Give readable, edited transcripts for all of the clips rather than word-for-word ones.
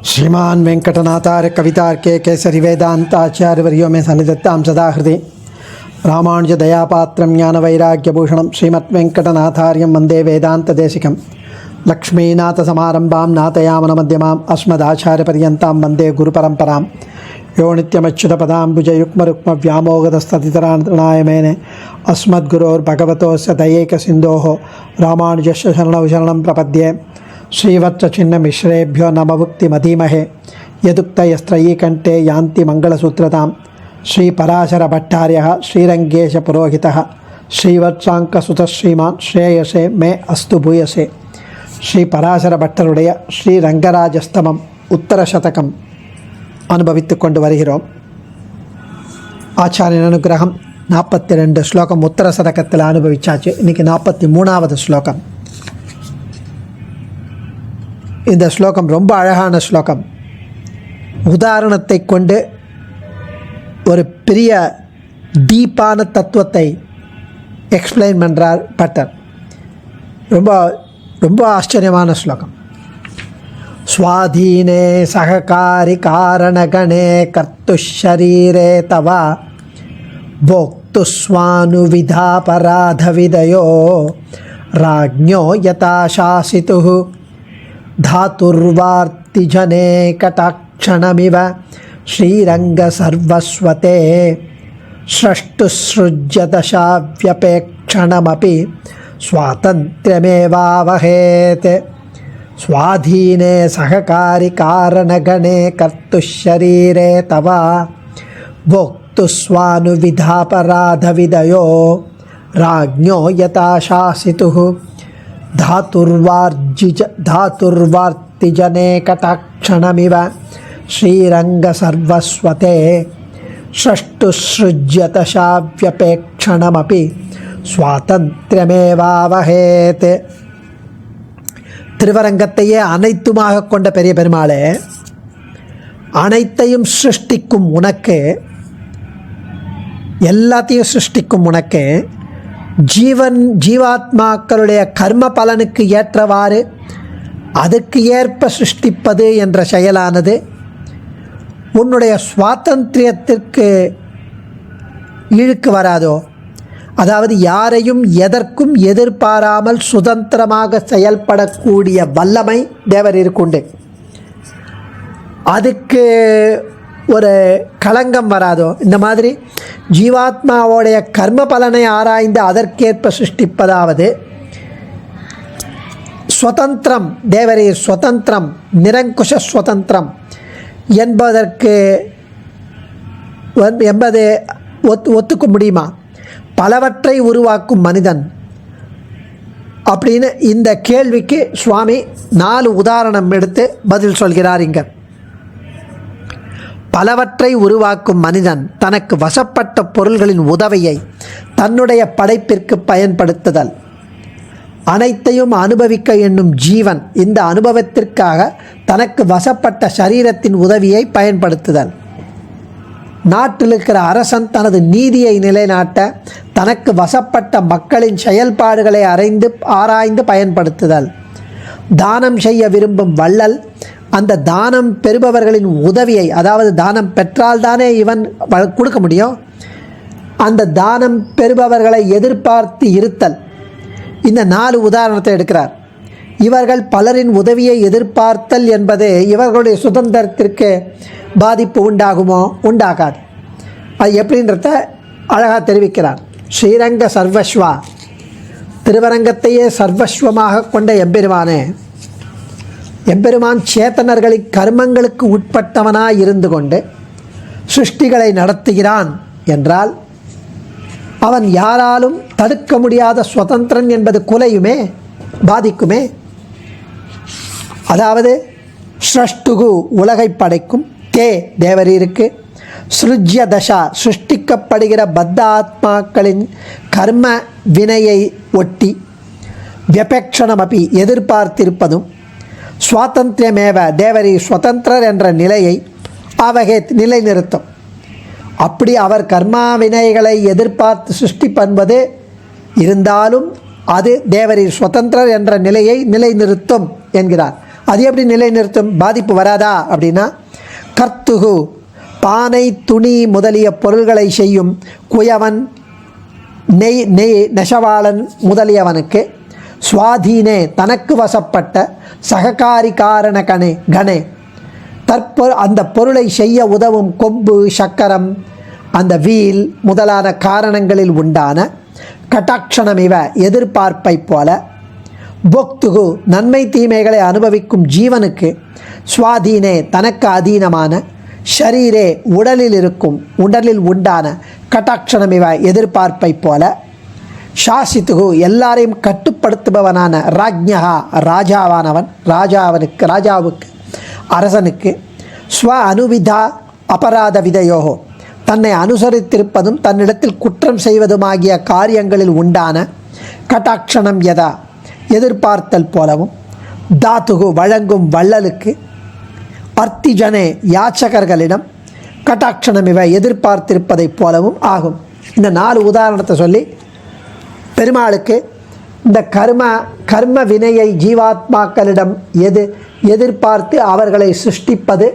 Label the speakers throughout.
Speaker 1: श्रीमान वेंकटनाथार्य कवितार्के केसरी वेदांताचार्यवर्यो में सन्निधत्तां सदा हृदय रामानुज दयापात्रं ज्ञानवैराग्यभूषणं श्रीमद्वेंकटनाथार्यं वन्दे वेदान्तदेशिकं लक्ष्मीनाथसमारम्भां नाथयामनमध्यमाम् अस्मदाचार्यपर्यन्तां वन्दे गुरुपरम्परां यो नित्यमच्युतपदाम्बुजयुग्मरुक्मव्यामोगतस्ततितराणाय मेने अस्मद्गुरोर्भगवतोस्य दयैकसिन्धोः रामानुजस्य शरणौ शरणं प्रपद्ये श्रीवत्सचिन्नमिश्रेभ्यो नमभुक्तिमधीमहे यदुक्तयस्त्रयी कंठे यान्ति मंगलसूत्रतां श्रीपराशरभट्टार्यः श्रीरङ्गेशपुरोहितः श्रीवत्साङ्कसुतः श्रीमान् श्रेयसे मे अस्तु भूयसे श्रीपराशरभट्टरुடைய ஸ்ரீரங்கராஜஸ்தமம் உத்தர சதகம் அனுபவித்துக் கொண்டு வருகிறோம். ஆச்சாரியன் அனுகிரகம் 42 ஸ்லோகம் உத்தர சதகத்தில் அனுபவிச்சாச்சு. இன்னைக்கு 43வது ஸ்லோகம். இந்த ஸ்லோகம் ரொம்ப அழகான ஸ்லோகம். உதாரணத்தை கொண்டு ஒரு பெரிய டீப்பான தத்துவத்தை எக்ஸ்பிளைன் பண்ணுறார் பட்டர். ரொம்ப ரொம்ப ஆச்சரியமான ஸ்லோகம். ஸ்வாதீனே சககாரி காரணகணே கர்த்துஷரீரே தவ போக்துஸ்வானுவிதாபராதவிதயோ ராஜ்ஞோ யதா சாசிதுः धातुर्वार्तिजने कटाक्षणमिव श्रीरङ्गसर्वस्वते स्रष्टुसृज्यदशाव्यपेक्षणमपि स्वातन्त्र्यमेवावहेत् स्वाधीने सहकारिकारणगणे कर्तुशरीरे तव भोक्तुस्वानुविधापराधविदयो राज्ञो यथा शासितुः धातुर्वार्तिजने कटाक्षणमिव श्रीरङ्गसर्वस्वते षष्टुसृज्यतशाव्यपेक्षणमपि स्वातन्त्र्यमेवावहेत्. திருவரங்கத்தையே அனைத்துமாக கொண்ட பெரிய பெருமாளே, அனைத்தையும் சிருஷ்டிக்கும் உனக்கு, எல்லாத்தையும் சிருஷ்டிக்கும் உனக்கு, ஜீவாத்மாக்களுடைய கர்ம பலனுக்கு ஏற்றவாறு அதுக்கு ஏற்ப சிருஷ்டிப்பது என்ற செயலானது உன்னுடைய சுவாதந்திரியத்திற்கு இழுக்கு வராதோ? அதாவது யாரையும் எதற்கும் எதிர்பாராமல் சுதந்திரமாக செயல்படக்கூடிய வல்லமை தேவர் இருக்குண்டு. அதுக்கு ஒரு களங்கம் வராதோ? இந்த மாதிரி ஜீவாத்மாவோடைய கர்ம பலனை ஆராய்ந்து அதற்கேற்ப சிருஷ்டிப்பதாவது ஸ்வதந்திரம், தேவரீர் ஸ்வதந்திரம், நிரங்குஷ ஸ்வதந்திரம் என்பதற்கு ஒத்துக்க முடியுமா? பலவற்றை உருவாக்கும் மனிதன் அப்படின்னு இந்த கேள்விக்கு சுவாமி 4 உதாரணம் எடுத்து பதில் சொல்கிறார். இங்க பலவற்றை உருவாக்கும் மனிதன் தனக்கு வசப்பட்ட பொருள்களின் உதவியை தன்னுடைய படைப்பிற்கு பயன்படுத்துதல், அனைத்தையும் அனுபவிக்க எண்ணும் ஜீவன் இந்த அனுபவத்திற்காக தனக்கு வசப்பட்ட சரீரத்தின் உதவியை பயன்படுத்துதல், நாட்டில் இருக்கிற அரசன் தனது நீதியை நிலைநாட்ட தனக்கு வசப்பட்ட மக்களின் செயல்பாடுகளை ஆராய்ந்து பயன்படுத்துதல், தானம் செய்ய விரும்பும் வள்ளல் அந்த தானம் பெறுபவர்களின் உதவியை, அதாவது தானம் பெற்றால்தானே இவன் கொடுக்க முடியும், அந்த தானம் பெறுபவர்களை எதிர்பார்த்து இருத்தல். இந்த 4 உதாரணத்தை எடுக்கிறார். இவர்கள் பலரின் உதவியை எதிர்பார்த்தல் என்பது இவர்களுடைய சுதந்திரத்திற்கு பாதிப்பு உண்டாகுமோ? உண்டாகாது. அது எப்படின்றத அழகாக தெரிவிக்கிறார். ஸ்ரீரங்க சர்வஸ்வா, திருவரங்கத்தையே சர்வஸ்வமாக கொண்ட எம்பெருமானே, எம்பெருமான் சேத்தனர்களின் கர்மங்களுக்கு உட்பட்டவனாய் இருந்து கொண்டு சிருஷ்டிகளை நடத்துகிறான் என்றால் அவன் யாராலும் தடுக்க முடியாத சுதந்திரன் என்பது குலையுமே, பாதிக்குமே. அதாவது ஸ்ரஷ்டுகு உலகை படைக்கும், தே தேவரீருக்கு, ஸ்ருஜ்ய தசா சிருஷ்டிக்கப்படுகிற பத்த ஆத்மாக்களின் கர்ம வினையை ஒட்டி, வியபேக்ஷணமபி எதிர்பார்த்திருப்பதும், சுவாதந்திரமேவ தேவரி சுதந்திரர் என்ற நிலையை அவகே நிலைநிறுத்தும். அப்படி அவர் கர்மா வினைகளை எதிர்பார்த்து சிருஷ்டி பண்ணுவது இருந்தாலும் அது தேவரி சுதந்திரர் என்ற நிலையை நிலைநிறுத்தும் என்கிறார். அது எப்படி நிலைநிறுத்தும்? பாதிப்பு வராதா அப்படின்னா, கர்த்துகு பானை துணி முதலிய பொருள்களை செய்யும் குயவன் நெசவாளன் முதலியவனுக்கு சுவாதீனே தனக்கு வசப்பட்ட சககாரி காரண கணே அந்த பொருளை செய்ய உதவும் கொம்பு சக்கரம் அந்த வீல் முதலான காரணங்களில் உண்டான கட்டாட்சணம் இவ எதிர்பார்ப்பை போல பொக்துகு நன்மை தீமைகளை அனுபவிக்கும் ஜீவனுக்கு சுவாதீனே தனக்கு அதீனமான ஷரீரே உடலில் உண்டான கட்டாட்சணம் இவ எதிர்பார்ப்பை போல சாசித்துகு எல்லாரையும் கட்டுப்படுத்துபவனான ராஜ்ஞகா ராஜாவுக்கு அரசனுக்கு ஸ்வ அனுவிதா அபராத விதையோகோ தன்னை அனுசரித்திருப்பதும் தன்னிடத்தில் குற்றம் செய்வதுமாகிய காரியங்களில் உண்டான கட்டாட்சணம் யதா எதிர்பார்த்தல் போலவும் தாத்துகு வழங்கும் வள்ளலுக்கு அர்த்திஜனே யாச்சகர்களிடம் கட்டாட்சணம் இவை எதிர்பார்த்திருப்பதைப் போலவும் ஆகும். இந்த 4 உதாரணத்தை சொல்லி பெருமாளுக்கு இந்த கர்ம வினையை ஜீவாத்மாக்களிடம் எதிர்பார்த்து அவர்களை சிருஷ்டிப்பது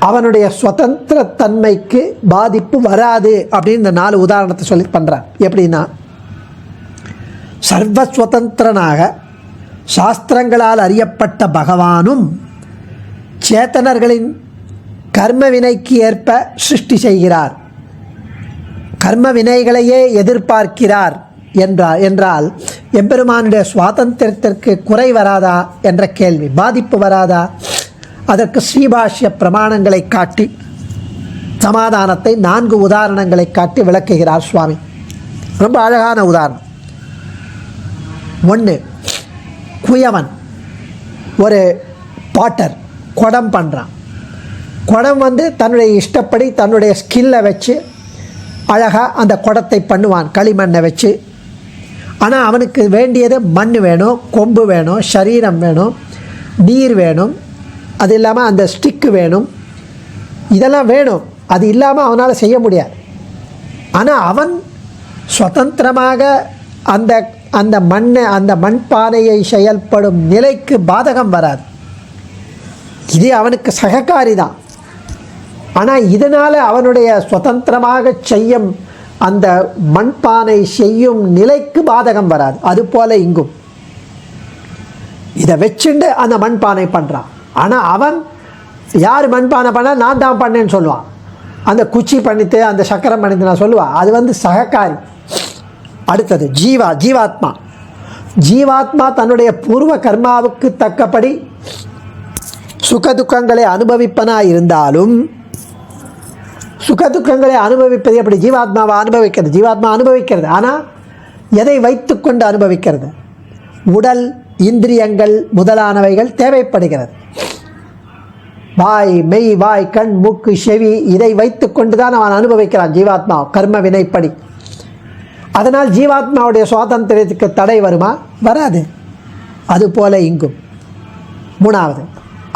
Speaker 1: அவனுடைய சுதந்திரத்தன்மைக்கு பாதிப்பு வராது அப்படின்னு இந்த 4 உதாரணத்தை சொல்லி பண்ணுறார். எப்படின்னா, சர்வஸ்வதந்திரனாக சாஸ்திரங்களால் அறியப்பட்ட பகவானும் சேத்தனர்களின் கர்ம வினைக்கு ஏற்ப சிருஷ்டி செய்கிறார், கர்ம வினைகளையே எதிர்பார்க்கிறார் என்றால் எம்பெருமானுடைய சுவாதந்திரத்திற்கு குறை வராதா என்ற கேள்வி, பாதிப்பு வராதா? அதற்கு ஸ்ரீபாஷ்ய பிரமாணங்களை காட்டி சமாதானத்தை 4 உதாரணங்களை காட்டி விளக்குகிறார் சுவாமி. ரொம்ப அழகான உதாரணம். 1, குயவன் ஒரு பாட்டர் குடம் பண்ணுறான். குடம் தன்னுடைய இஷ்டப்படி தன்னுடைய ஸ்கில்லை வச்சு அழகாக அந்த குடத்தை பண்ணுவான், களிமண்ணை வச்சு. ஆனால் அவனுக்கு வேண்டியது மண் வேணும், கொம்பு வேணும், சரீரம் வேணும், நீர் வேணும், அது இல்லாமல் அந்த ஸ்டிக்கு வேணும், இதெல்லாம் வேணும். அது இல்லாமல் அவனால் செய்ய முடியாது. ஆனால் அவன் சுதந்திரமாக அந்த மண்பானையை செயல்படும் நிலைக்கு பாதகம் வராது. இது அவனுக்கு சககாரி தான். ஆனால் இதனால் அவனுடைய சுதந்திரமாக செய்யும் அந்த மண்பானை செய்யும் நிலைக்கு பாதகம் வராது. அதுபோல் இங்கும் இதை வச்சுண்டு அந்த மண்பானை பண்ணுறான். ஆனால் அவன் யார் மண்பானை பண்ண, நான் தான் பண்ணேன்னு சொல்லுவான். அந்த குச்சி பண்ணித்து அந்த சக்கரம் பண்ணித்து நான் சொல்லுவான், அது சககாரி. அடுத்தது ஜீவாத்மா தன்னுடைய பூர்வ கர்மாவுக்கு தக்கபடி சுகதுக்கங்களை அனுபவிப்பனாக இருந்தாலும், சுகதுக்கங்களை அனுபவிப்பது எப்படி? ஜீவாத்மா அனுபவிக்கிறது. ஆனால் எதை வைத்துக்கொண்டு அனுபவிக்கிறது? உடல், இந்திரியங்கள் முதலானவைகள் தேவைப்படுகிறது. வாய், கண், மூக்கு, செவி இதை வைத்துக்கொண்டு தான் அவன் அனுபவிக்கிறான் ஜீவாத்மா கர்ம வினைப்படி. அதனால் ஜீவாத்மாவுடைய சுவாதந்திரத்துக்கு தடை வருமா? வராது. அதுபோல இங்கும். 3வது,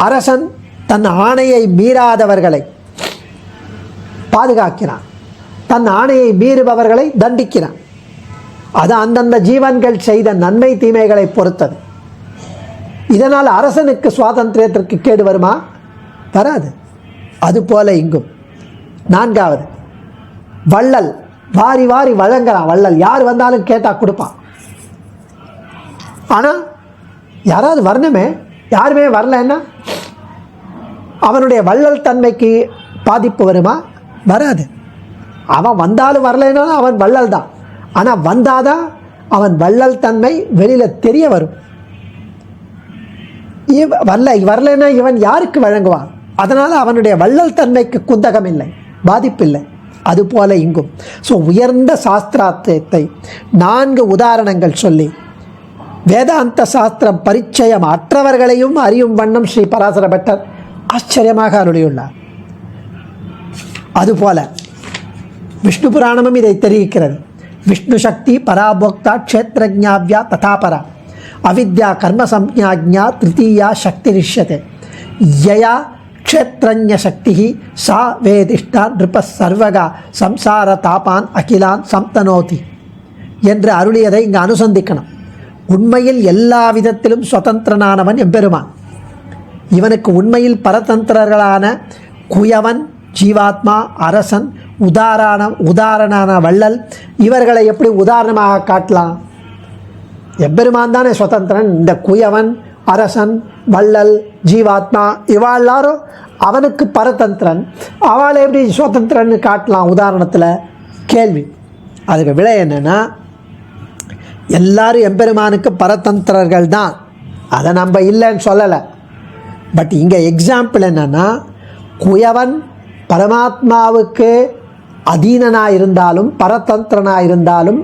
Speaker 1: அரசன் தன் ஆணையை மீறாதவர்களை பாதுகாக்கிறான், தன் ஆணையை மீறுபவர்களை தண்டிக்கிறான். அது அந்தந்த ஜீவன்கள் செய்த நன்மை தீமைகளை பொறுத்தது. இதனால் அரசனுக்கு சுவாதந்திரத்திற்கு கேடு வருமா? வராது. அதுபோல இங்கும். 4வது, வள்ளல் வாரி வழங்குறான். வள்ளல் யார் வந்தாலும் கேட்டால் கொடுப்பான். ஆனால் யாராவது வரணுமே, யாருமே வரலன்னா அவனுடைய வள்ளல் தன்மைக்கு பாதிப்பு வருமா? வராது. அவன் வந்தாலும் வரலைன்னாலும் அவன் வள்ளல் தான். ஆனால் வந்தாதான் அவன் வள்ளல் தன்மை வெளியில் தெரிய வரும். வரலைன்னா இவன் யாருக்கு வழங்குவான்? அதனால் அவனுடைய வள்ளல் தன்மைக்கு குந்தகம் இல்லை, பாதிப்பில்லை. அதுபோல இங்கும். ஸோ உயர்ந்த சாஸ்திரார்த்தத்தை 4 உதாரணங்கள் சொல்லி வேதாந்த சாஸ்திரம் பரிச்சயம் அற்றவர்களையும் அறியும் வண்ணம் ஸ்ரீ பராசர பட்டர் ஆச்சரியமாக அருளியுள்ளார். அதுபோல விஷ்ணு புராணமும் இதை தெரிவிக்கிறது. விஷ்ணு சக்தி பராபோக்தா க்ஷேத்ரஜ்ஞாவ்யா ததாபரா அவித்யா கர்ம சம்ஞாஜ்ஞா திருத்தீயா சக்தி ரிஷ்யதே யயா க்ஷேத்ரஞ சக்தி சா வேதிஷ்டா நிருப சர்வகா சம்சார தாபான் அகிலான் சம்தனோதி என்று அருளியதை இங்கே அனுசந்திக்கணும். உண்மையில் எல்லா விதத்திலும் சுதந்திரனானவன் எம்பெருமான். இவனுக்கு உண்மையில் பரதந்திரர்களான குயவன், ஜீவாத்மா, அரசன், உதாரணான வள்ளல் இவர்களை எப்படி உதாரணமாக காட்டலாம்? எம்பெருமான் தானே சுதந்திரன். இந்த குயவன், அரசன், வள்ளல், ஜீவாத்மா இவா எல்லாரும் அவனுக்கு பரதந்திரன். அவளை எப்படி சுதந்திரன்னு காட்டலாம் உதாரணத்தில்? கேள்வி. அதுக்கு விடை என்னென்னா, எல்லாரும் எம்பெருமானுக்கு பரதந்திரர்கள் தான், அதை நம்ம இல்லைன்னு சொல்லலை. பட் இங்கே எக்ஸாம்பிள் என்னென்னா, குயவன் பரமாத்மாவுக்கு அதீனனாக இருந்தாலும், பரதந்திரனாக இருந்தாலும்,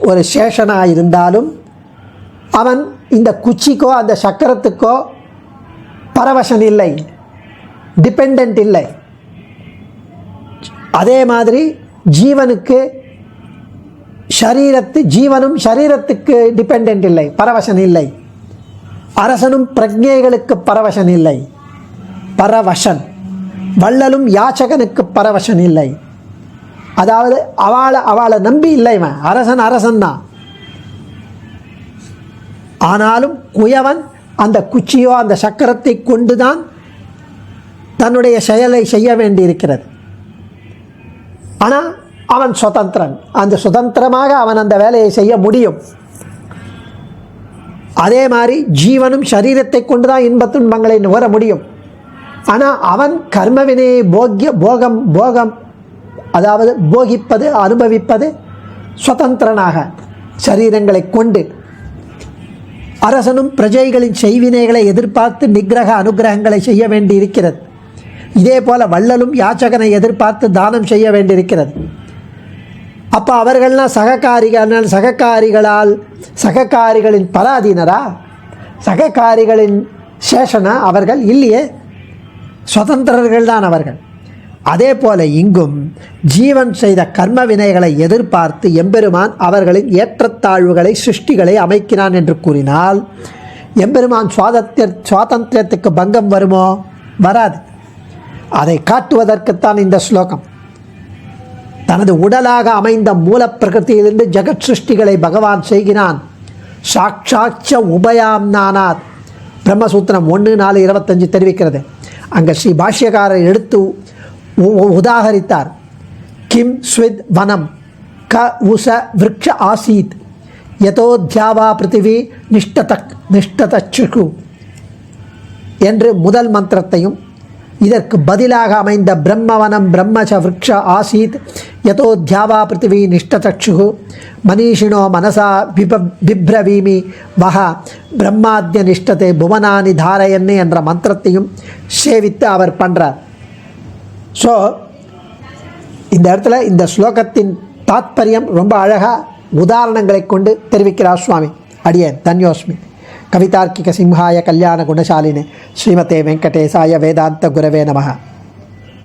Speaker 1: ஒரு சேஷனாக இருந்தாலும், அவன் இந்த குச்சிக்கோ அந்த சக்கரத்துக்கோ பரவசன் இல்லை, டிபெண்ட் இல்லை. அதே மாதிரி ஜீவனுக்கு ஜீவனும் சரீரத்துக்கு டிபெண்ட் இல்லை, பரவசன் இல்லை. அரசனும் பிரஜைகளுக்கு பரவசன் இல்லை, பரவசன். வள்ளலும் யாச்சகனுக்கு பரவசன் இல்லை. அதாவது அவளை நம்பி இல்லை. இவன் அரசன் தான். ஆனாலும் குயவன் அந்த குச்சியோ அந்த சக்கரத்தை கொண்டுதான் தன்னுடைய செயலை செய்ய வேண்டியிருக்கிறது. ஆனால் அவன் சுதந்திரன். அந்த சுதந்திரமாக அவன் அந்த வேலையை செய்ய முடியும். அதே மாதிரி ஜீவனும் சரீரத்தை கொண்டு தான் இன்ப துன்பங்களை நுகர முடியும். ஆனால் அவன் கர்மவினையை போகம் அதாவது போகிப்பது, அனுபவிப்பது சுதந்திரனாக சரீரங்களை கொண்டு. அரசனும் பிரஜைகளின் செய்வினைகளை எதிர்பார்த்து நிகிரக அனுகிரகங்களை செய்ய வேண்டியிருக்கிறது. இதே போல் வள்ளலும் யாச்சகனை எதிர்பார்த்து தானம் செய்ய வேண்டியிருக்கிறது. அப்போ அவர்கள்லாம் சககாரிகளின் பராதீனரா, சககாரிகளின் சேஷனா? அவர்கள் இல்லையே, சுதந்திரர்கள் தான் அவர்கள். அதே போல இங்கும் ஜீவன் செய்த கர்ம வினைகளை எதிர்பார்த்து எம்பெருமான் அவர்களின் ஏற்றத்தாழ்வுகளை சிருஷ்டிகளை அமைக்கிறான் என்று கூறினால் எம்பெருமான் சுவாதந்திரத்துக்கு பங்கம் வருமோ? வராது. அதை காட்டுவதற்குத்தான் இந்த ஸ்லோகம். தனது உடலாக அமைந்த மூல பிரகிருதியிலிருந்து ஜெகத் சிருஷ்டிகளை பகவான் செய்கிறான். சாட்சாட்ச உபயாம் நானாத் பிரம்மசூத்திரம் 1:4-25 தெரிவிக்கிறது. அங்கே ஸ்ரீ பாஷ்யக்காரர் எடுத்து உதாகரித்தார். கிம் ஸ்வித் வனம் க உச விருக்ஷ ஆசீத் யதோத்யாவா பிருத்திவி நிஷ்டதச்சு என்று முதல் மந்திரத்தையும், இதற்கு பதிலாக அமைந்த பிரம்மவனம் பிரம்மச விருக்ஷ ஆசீத் யதோத்யாவா பிருத்திவி நிஷ்டதச்சு மனிஷினோ மனசா பிப்ரவீமி வஹ பிரம்மாத்ய நிஷ்டத்தை புவனானி தாரயன்னு என்ற மந்திரத்தையும் சேவித்து அவர் பண்ணுறார். ஸோ இந்த இடத்துல இந்த ஸ்லோகத்தின் தாத்பரியம் ரொம்ப அழகாக உதாரணங்களை கொண்டு தெரிவிக்கிறார் சுவாமி. அடியேன் தன்யோஸ்மி. கவிதார்க்கிக சிம்ஹாய கல்யாண குணசாலினே ஸ்ரீமதே வெங்கடேசாய வேதாந்த குரவே நமஹ.